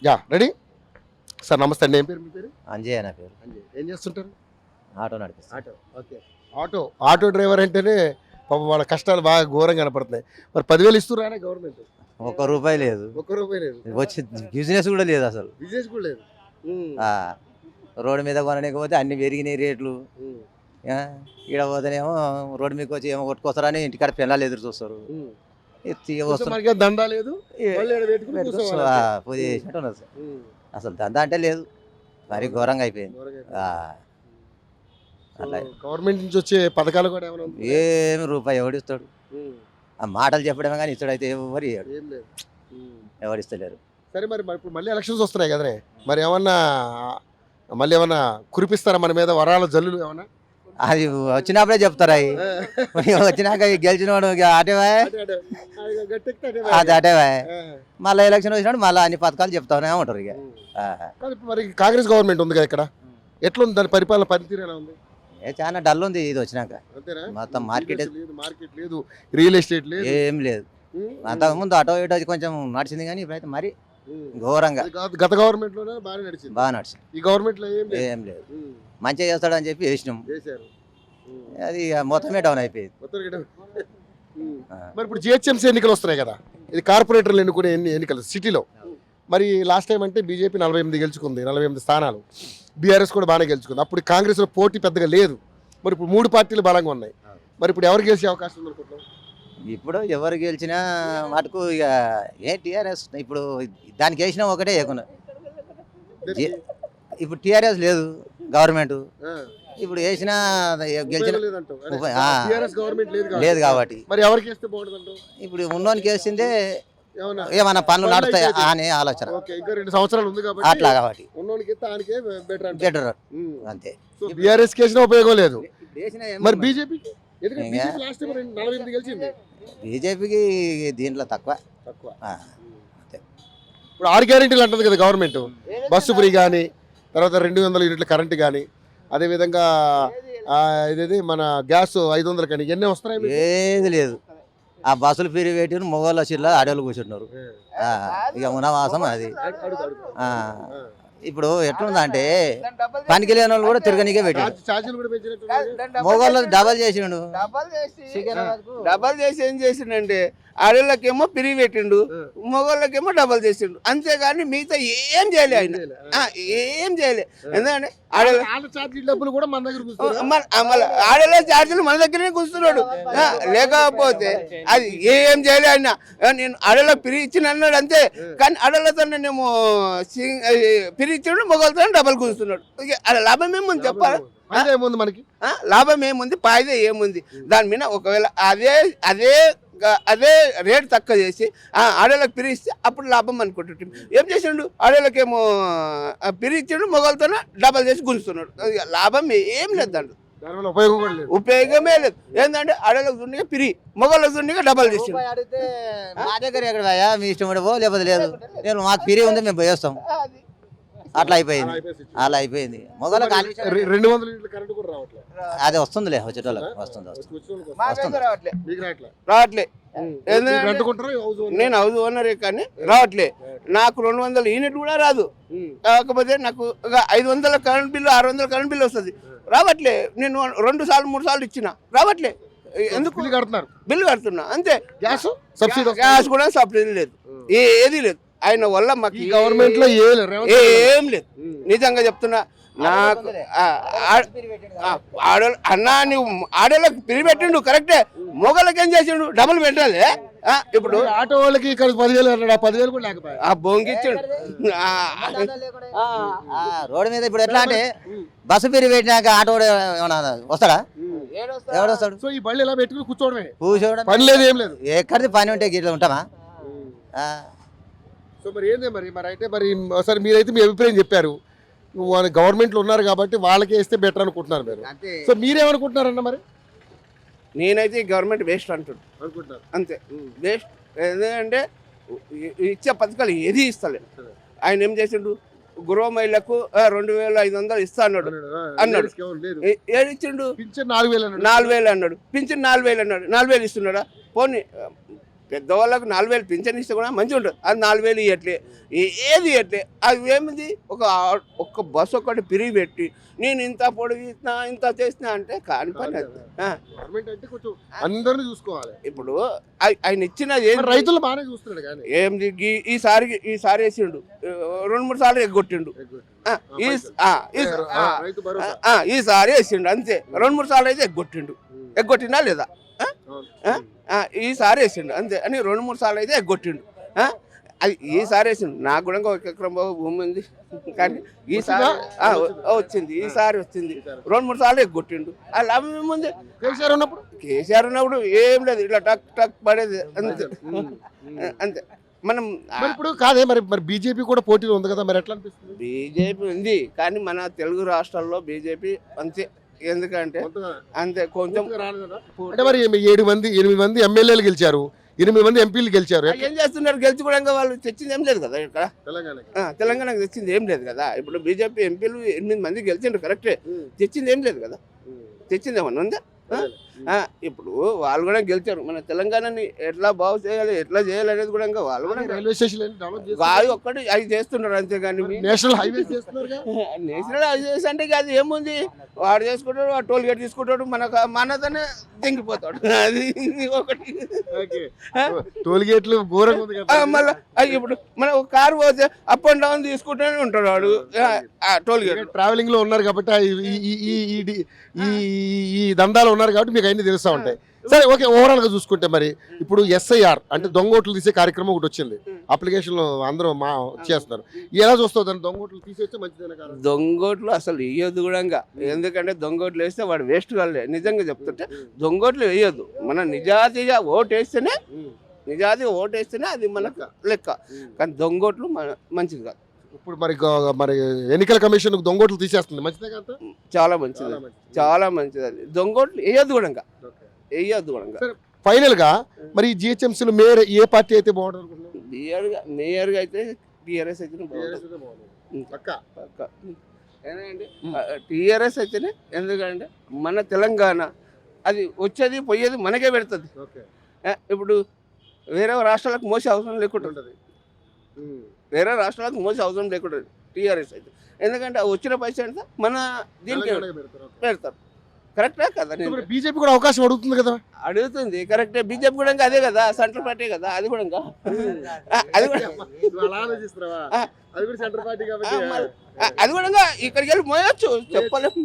Yeah ready sir. నమస్తే అండి. ఏం పేరు మీ పేరు? అంజయ్య నా పేరు. అంజయ్. ఏం చేస్తుంటారు? ఆటో నడిపిస్తాను. ఆటో. ఓకే. ఆటో డ్రైవర్ అంటేనే పాపం వాళ్ళ కష్టాలు బాగా ఘోరంగా కనపడుతున్నాయి. మరి 10,000 ఇస్తున్నారా గవర్నమెంట్? ₹1 లేదు. ₹1 లేదు. వచ్చి బిజినెస్ కూడా లేదు అసలు. బిజినెస్ కూడా లేదు. రోడ్డు మీద కొనలేకపోతే అన్ని పెరిగినాయి రేట్లు. ఈడ పోతేనేమో రోడ్డు మీదకి వచ్చి ఏమో కొట్టుకొస్తారని ఇంటికాడ పిల్లలు ఎదురు చూస్తారు. మనకి దందా లేదు. పూజ చేసినట్టు ఉన్నది సార్. అసలు దందా అంటే లేదు, మరీ ఘోరంగా అయిపోయింది. అట్లా గవర్నమెంట్ నుంచి వచ్చే పథకాలు కూడా ఏమైనా ఉందా? ఏమి రూపాయి ఎవడిస్తాడు? ఆ మాటలు చెప్పడమే కానీ ఇస్తాడైతే ఎవరు ఇయ్యాడు. ఏం లేదు. ఎవరిస్తలేరు. సరే మరి ఇప్పుడు మళ్ళీ ఎలక్షన్స్ వస్తున్నాయి కదనే, మరి ఏమన్నా మళ్ళీ ఏమన్నా కురిపిస్తారా మన మీద వరాల జల్లులు ఏమన్నా? అది వచ్చినప్పుడే చెప్తారు. అవి వచ్చినాక గెలిచినవాడు అటేవా అది అటేవా, మళ్ళీ ఎలక్షన్ వచ్చినప్పుడు మళ్ళీ అన్ని పథకాలు చెప్తానే ఉంటారు. ఇక మరి కాంగ్రెస్ గవర్నమెంట్ ఉంది కదా ఇక్కడ, ఎట్లుంది దాని పరిపాలన పనితీరు ఎలా ఉంది? చాలా డల్ ఉంది ఇది వచ్చినాక. మొత్తం మార్కెట్ లేదు, రియల్ ఎస్టేట్ లేదు, ఏం లేదు. అంతకుముందు అటో ఇటో కొంచెం నడిచింది కానీ ఇప్పుడైతే మరి ఘోరంగా. గత గవర్నమెంట్ లోనే బాగా నడిచింది. ఈ గవర్నమెంట్ లో ఏం లేదు. మంచిగా చేస్తాడని చెప్పి వేసినాం, అది మొత్తమే డౌన్ అయిపోయింది. మరి ఇప్పుడు జిహెచ్ఎంసీ ఎన్నికలు వస్తున్నాయి కదా, ఇది కార్పొరేటర్లు ఎన్నుకునే ఎన్నికలు సిటీలో. మరి లాస్ట్ టైం అంటే బీజేపీ 48 గెలుచుకుంది, 48 స్థానాలు. బీఆర్ఎస్ కూడా బాగానే గెలుచుకుంది. అప్పుడు కాంగ్రెస్ లో పోటీ పెద్దగా లేదు. మరి ఇప్పుడు 3 పార్టీలు బలంగా ఉన్నాయి. మరి ఇప్పుడు ఎవరు గెలిచే అవకాశం ఉంది అనుకుంటున్నాం? ఇప్పుడు ఎవరు గెలిచినా మటుకు ఇక టీఆర్ఎస్. ఇప్పుడు దానికి వేసినా ఒకటే ఏకున్నా. ఇప్పుడు టీఆర్ఎస్ లేదు గవర్నమెంట్, ఇప్పుడు వేసినా గెలిచిన లేదు కాబట్టి మరి ఎవరికి వేస్తే బాగుంటుంది? ఇప్పుడు ఉన్నోనికి వేసిందే ఏమన్నా పనులు నడుస్తాయి అనే ఆలోచన. 2 సంవత్సరాలు ఉంది కాబట్టి అట్లా కాబట్టి బెటర్ అంతే. బీఆర్ఎస్ కేసిన ఉపయోగం లేదు. మరి బీజేపీకి బీజేపీకి దీంట్లో తక్కువ. ఇప్పుడు 6 గ్యారెంటీలు అంటుంది కదా గవర్నమెంట్. బస్సు ఫ్రీ కానీ, తర్వాత 200 యూనిట్ల కరెంట్ కానీ, అదేవిధంగా ఇదేది మన గ్యాస్ 500 కానీ, ఇవన్నీ వస్తున్నాయి. ఏది లేదు. ఆ బస్సులు ఫ్రీ పెట్టి మొగోళ్ళ చిల్ల ఆడవాళ్ళు కూర్చుంటున్నారు. ఇక ఉన్నవాసం అది. ఇప్పుడు ఎట్లుందంటే పనికి లేని వాళ్ళు కూడా తిరగనికే పెట్టాడు. మొగోళ్ళు డబల్ చేసిండు. డబల్ చేసి ఏం చేసిండంటే ఆడోళ్ళకేమో పిరి పెట్టిండు, మొగోళ్ళకేమో డబల్ చేసిండు. అంతేగాని మిగతా ఏం చేయలే ఆయన, ఏం చేయలే. ఎందుకంటే ఆడోళ్ళ ఛార్జీలు మన దగ్గరనే కూర్చున్నాడు. లేకపోతే అది ఏం చేయలే ఆయన. నేను ఆడోళ్ళకి పిరి ఇచ్చిన అన్నాడు అంతే. కానీ ఆడోళ్ళతో నేను పిరి ఇచ్చాడు, మొగోళ్ళతో డబల్ కూర్చున్నాడు. అలా లాభం ఏముంది చెప్పాలి? మనకి లాభం ఏముంది? ఫాయిదా ఏముంది? దాని మీద ఒకవేళ అదే రేట్ తక్కువ చేసి ఆడోళ్ళకి పిరిస్తే అప్పుడు లాభం అనుకుంటుంటాం. ఏం చేసిండు? ఆడోళ్ళకేమో పిరిచ్చాడు, మొగలతోనే డబల్ చేసి గుంజుతున్నాడు. లాభం ఏం లేదు, దాంట్లో ఉపయోగమే లేదు. ఏంటంటే ఆడోళ్ళకి దుండిగా పిరి, మొగళ్ళకి దుండిగా డబల్ చేసిండు. మా దగ్గర ఎక్కడ పోయా మీ ఇష్టం పడిపో, లేకపోతే లేదు. నేను మాకు పిరి ఉంది, మేము పోయేస్తాం. అట్లా అయిపోయింది. అలా అయిపోయింది. మొగలకు 200 యూనిట్ల కరెంట్ కూడా రావట్లేదు. అది వస్తుందిలే, వచ్చేటోళ్ళకి వస్తుంది. రావట్లే. నేను హౌస్ ఓనరే కానీ రావట్లే. నాకు 200 యూనిట్ కూడా రాదు. కాకపోతే నాకు 500 కరెంట్ బిల్లు, 600 కరెంట్ బిల్లు వస్తుంది. రావట్లే. నేను 2 సార్లు 3 సార్లు ఇచ్చిన, రావట్లే. ఎందుకు? బిల్లు కడుతున్నా అంతే. గ్యాస్ కూడా సబ్సిడీ లేదు, ఏది లేదు. ఆయన వల్ల మాకు గవర్నమెంట్ లో ఏం లేదు. నిజంగా చెప్తున్నా. నాకు అన్నా నువ్వు ఆడోళ్ళకి పిరి పెట్టిండు కరెక్టే, మొగళ్ళకి ఏం చేసిండు? డబుల్ పెట్టాలి. ఇప్పుడు ఆటో వాళ్ళకి 10,000 అన్నాడు, 10,000 కూడా లేకపోయా బొంగిచ్చిండు రోడ్డు మీద. ఇప్పుడు ఎట్లా అంటే బస్సు పిరి పెట్టినాక ఆటో వస్తాడా? ఎవడొస్తాడు? సో ఈ బళ్ళు ఎలా పెట్టుకుని కూర్చోవడమే, పని లేదు, ఏం లేదు. ఎక్కడిది పని ఉంటే గిట్లా ఉంటామా? సో మరి ఏంది మరి అయితే మరి సరే మీరైతే మీ అభిప్రాయం చెప్పారు. గవర్నమెంట్లో ఉన్నారు కాబట్టి వాళ్ళకి వేస్తే బెటర్ అనుకుంటున్నారు మీరు. సో మీరేమనుకుంటున్నారన్న? మరి నేనైతే గవర్నమెంట్ వేస్ట్ అనుకుంటున్నారు అంతే. వేస్ట్. ఎందుకంటే ఇచ్చే పథకాలు ఏది ఇస్తలేదు. ఆయన ఏం చేసిండు? గృహ మహిళలకు 2,500 ఇస్తా అన్నాడు. ఏది ఇచ్చిండు? 4,000 అన్నాడు. పింఛన్ 4,000 అన్నాడు. 4,000 ఇస్తున్నాడా? పోనీ పెద్దవాళ్ళకు 4,000 పింఛన్ ఇస్తే కూడా మంచిగా ఉంటుంది. అది 4,000 ఇవ్వట్లే, ఏది ఇవ్వట్లే. అది ఏమిది, ఒక బస్సు ఒకటి పిరిగి పెట్టి నేను ఇంత పొడిగిస్తున్నా ఇంత చేసినా అంటే కాని పని అది. గవర్నమెంట్ అంటే కొంచెం అందరిని చూసుకోవాలి. ఇప్పుడు ఆయన ఇచ్చినది మరి రైతులు బాగానే చూస్తున్నాడు కానీ ఏంది ఈసారి వేసిండు 2-3 సార్లు ఎగ్గొట్టిండు. రైతు భరోసా. ఈసారి వేసిండు అంతే. 2-3 సార్లు అయితే ఎగ్గొట్టిండా లేదా? ఈసారి వేసిండు అంతే అని 2-3 సార్లు అయితే ఎగ్గొట్టిండు. అది ఈసారి వేసిండు. నాకు కూడా 1 ఎకరం భూమి ఉంది కానీ ఈసారి వచ్చింది. ఈసారి వచ్చింది 2-3 సార్లు ఎగ్గొట్టిండు. ఆ లాభం ఏముంది? కేసీఆర్ ఉన్నప్పుడు ఏం లేదు, ఇట్లా టక్ టక్ పడేది అంతే అంతే. మనం ఇప్పుడు కాదే మరి బీజేపీ కూడా పోటీలో ఉంది కదా, మరి ఎట్లా అనిపిస్తుంది? బీజేపీ ఉంది కానీ మన తెలుగు రాష్ట్రాల్లో బీజేపీ అంతే. ఎందుకంటే అంతే కొంచెం అంటే మరి 8 మంది ఎమ్మెల్యేలు గెలిచారు, 8 మంది ఎంపీలు గెలిచారు. ఏం చేస్తున్నారు? గెలిచి కూడా వాళ్ళు తెచ్చింది ఏం లేదు కదా ఇక్కడ తెలంగాణకు తెచ్చింది ఏం లేదు కదా. ఇప్పుడు బీజేపీ ఎంపీలు 8 మంది గెలిచిండ్రు కరెక్టే, తెచ్చింది ఏం లేదు కదా. తెచ్చింది ఏమన్నా ఉందా? ఇప్పుడు వాళ్ళు కూడా గెలిచారు. మన తెలంగాణని ఎట్లా బాగు చేయాలి, ఎట్లా చేయాలి అనేది కూడా ఇంకా వాళ్ళు కూడా రైల్వే స్టేషన్ వాళ్ళు ఒక్కటి అవి చేస్తున్నారు అంతేగాని నేషనల్ హైవేస్ చేస్తున్నారు. నేషనల్ హైవేస్ అంటే అది ఏముంది, వాడు చేసుకుంటాడు, వాడు టోల్ గేట్ తీసుకుంటాడు, మనతోనే దింగిపోతాడు. అది ఒకటి టోల్ గేట్లు ఘోరంగా ఉంది కదా. మళ్ళీ ఇప్పుడు మన ఒక కారు పోతే అప్ అండ్ డౌన్ తీసుకుంటూనే ఉంటాడు వాడు. టోల్ గేట్ ట్రావెలింగ్ లో ఉన్నారు కాబట్టి ఈ దందాలు ఉన్నారు కాబట్టి మీకు అన్ని తెలుస్తూ ఉంటాయి. సరే ఓకే, ఓవరాల్ గా చూసుకుంటే మరి ఇప్పుడు SIR అంటే దొంగోట్లు తీసే కార్యక్రమం ఒకటి వచ్చింది. అప్లికేషన్ అందరూ చేస్తున్నారు. ఎలా చూస్తావు దాన్ని? దొంగోట్లు తీసేస్తే మంచిదేనా? దొంగోట్లు అసలు వేయొద్దు కూడా. ఎందుకంటే దొంగోట్లు వేస్తే వాడు వేస్ట్ కాలే. నిజంగా చెప్తుంటే దొంగోట్లు వేయొద్దు. మన నిజాతిగా ఓటు వేస్తేనే అది మనకు లెక్క. కానీ దొంగోట్లు మంచిది కాదు. ఇప్పుడు మరి ఎన్నికల కమిషన్ దొంగోట్లు తీసేస్తుంది, మంచిదే కదా? చాలా మంచిది అది. దొంగోట్లు వేయొద్దు కూడా. ఫైనల్ గా మరి GHMCలో మేయర్ ఏ పార్టీ అయితే బాగుంటుంది? మేయర్ గా అయితే TRS అయితే TRS అయితేనే. ఎందుకంటే మన తెలంగాణ అది వచ్చేది పోయేది మనకే పెడుతుంది. ఇప్పుడు వేరే రాష్ట్రాలకు మోసే అవసరం లేకుండా TRS అయితే. ఎందుకంటే వచ్చిన పైసా అంటే మన దీనికి పెడతారు. కరెక్టా కదా? బీజేపీ కూడా అవకాశం అడుగుతుంది కదా. అడుగుతుంది కరెక్టే. బీజేపీ కూడా అదే కదా, సెంట్రల్ పార్టీ కదా. అది కూడా ఇక్కడికి వెళ్ళి మోయొచ్చు, చెప్పలేము.